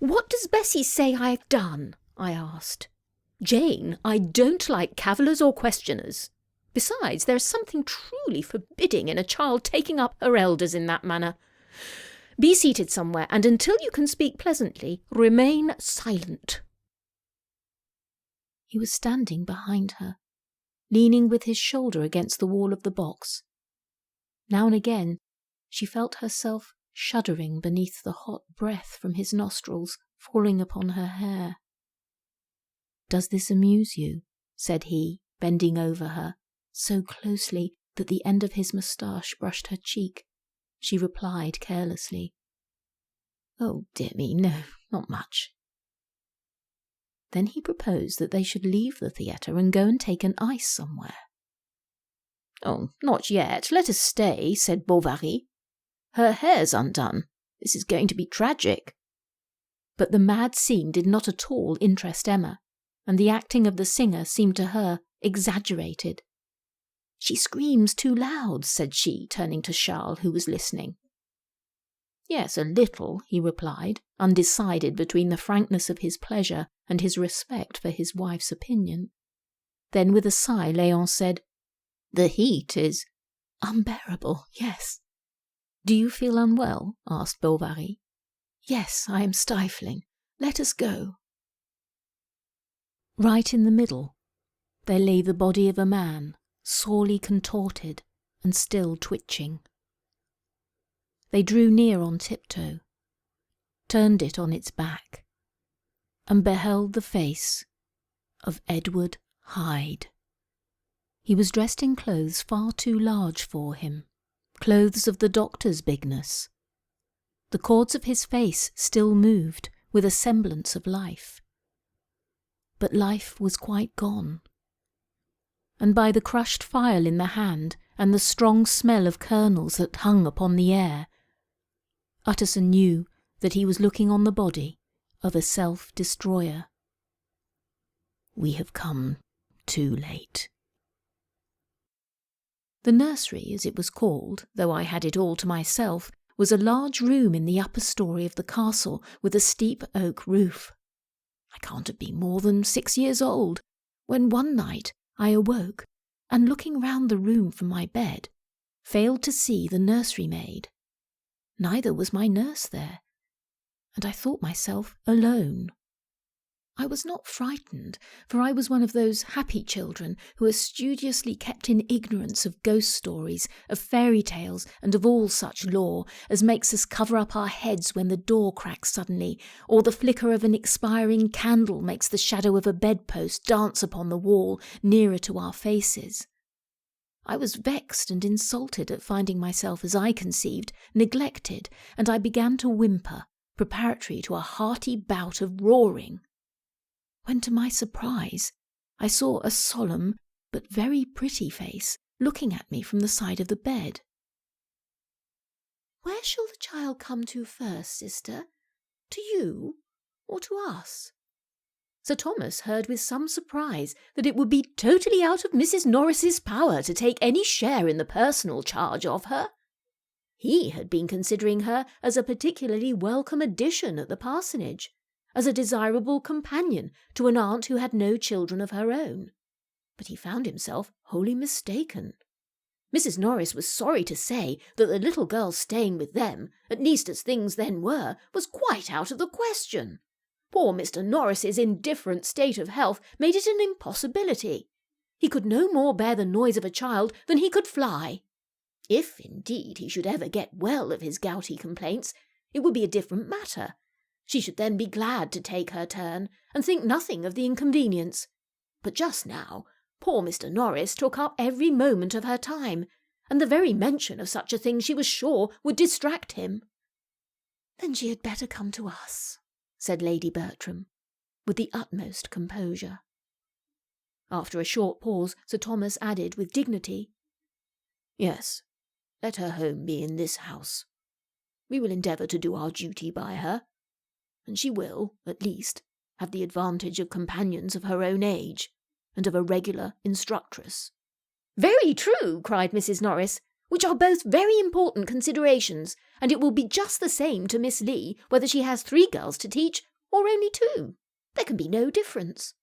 "What does Bessie say I've done?" I asked. "Jane, I don't like cavillers or questioners. Besides, there is something truly forbidding in a child taking up her elders in that manner. Be seated somewhere, and until you can speak pleasantly, remain silent." He was standing behind her, leaning with his shoulder against the wall of the box. Now and again she felt herself shuddering beneath the hot breath from his nostrils falling upon her hair. "Does this amuse you?" said he, bending over her, so closely that the end of his moustache brushed her cheek. She replied carelessly, "Oh, dear me, no, not much." Then he proposed that they should leave the theatre and go and take an ice somewhere. "Oh, not yet. Let us stay," said Bovary. "Her hair's undone. This is going to be tragic." But the mad scene did not at all interest Emma, and the acting of the singer seemed to her exaggerated. "She screams too loud," said she, turning to Charles, who was listening. "Yes, a little," he replied, undecided between the frankness of his pleasure and his respect for his wife's opinion. Then with a sigh Léon said, "The heat is unbearable, yes." "Do you feel unwell?" asked Bovary. "Yes, I am stifling. Let us go." Right in the middle there lay the body of a man, sorely contorted and still twitching. They drew near on tiptoe, turned it on its back, and beheld the face of Edward Hyde. He was dressed in clothes far too large for him, clothes of the doctor's bigness. The chords of his face still moved with a semblance of life. But life was quite gone, and by the crushed file in the hand and the strong smell of kernels that hung upon the air, Utterson knew that he was looking on the body of a self-destroyer. We have come too late. The nursery, as it was called, though I had it all to myself, was a large room in the upper story of the castle with a steep oak roof. I can't have been more than 6 years old, when one night I awoke, and looking round the room from my bed, failed to see the nursery maid. Neither was my nurse there, and I thought myself alone. I was not frightened, for I was one of those happy children who are studiously kept in ignorance of ghost stories, of fairy tales, and of all such lore as makes us cover up our heads when the door cracks suddenly, or the flicker of an expiring candle makes the shadow of a bedpost dance upon the wall nearer to our faces. I was vexed and insulted at finding myself, as I conceived, neglected, and I began to whimper, preparatory to a hearty bout of roaring, when to my surprise I saw a solemn but very pretty face looking at me from the side of the bed. "Where shall the child come to first, sister? To you or to us?" Sir Thomas heard with some surprise that it would be totally out of Mrs. Norris's power to take any share in the personal charge of her. He had been considering her as a particularly welcome addition at the parsonage, as a desirable companion to an aunt who had no children of her own. But he found himself wholly mistaken. Mrs. Norris was sorry to say that the little girl staying with them, at least as things then were, was quite out of the question. Poor Mr. Norris's indifferent state of health made it an impossibility. He could no more bear the noise of a child than he could fly. If, indeed, he should ever get well of his gouty complaints, it would be a different matter. She should then be glad to take her turn, and think nothing of the inconvenience. But just now, poor Mr. Norris took up every moment of her time, and the very mention of such a thing she was sure would distract him. "Then she had better come to us," said Lady Bertram, with the utmost composure. After a short pause, Sir Thomas added with dignity, "Yes, let her home be in this house. We will endeavour to do our duty by her, and she will, at least, have the advantage of companions of her own age, and of a regular instructress." "Very true," cried Mrs. Norris, "which are both very important considerations, and it will be just the same to Miss Lee whether she has 3 girls to teach or only 2. There can be no difference.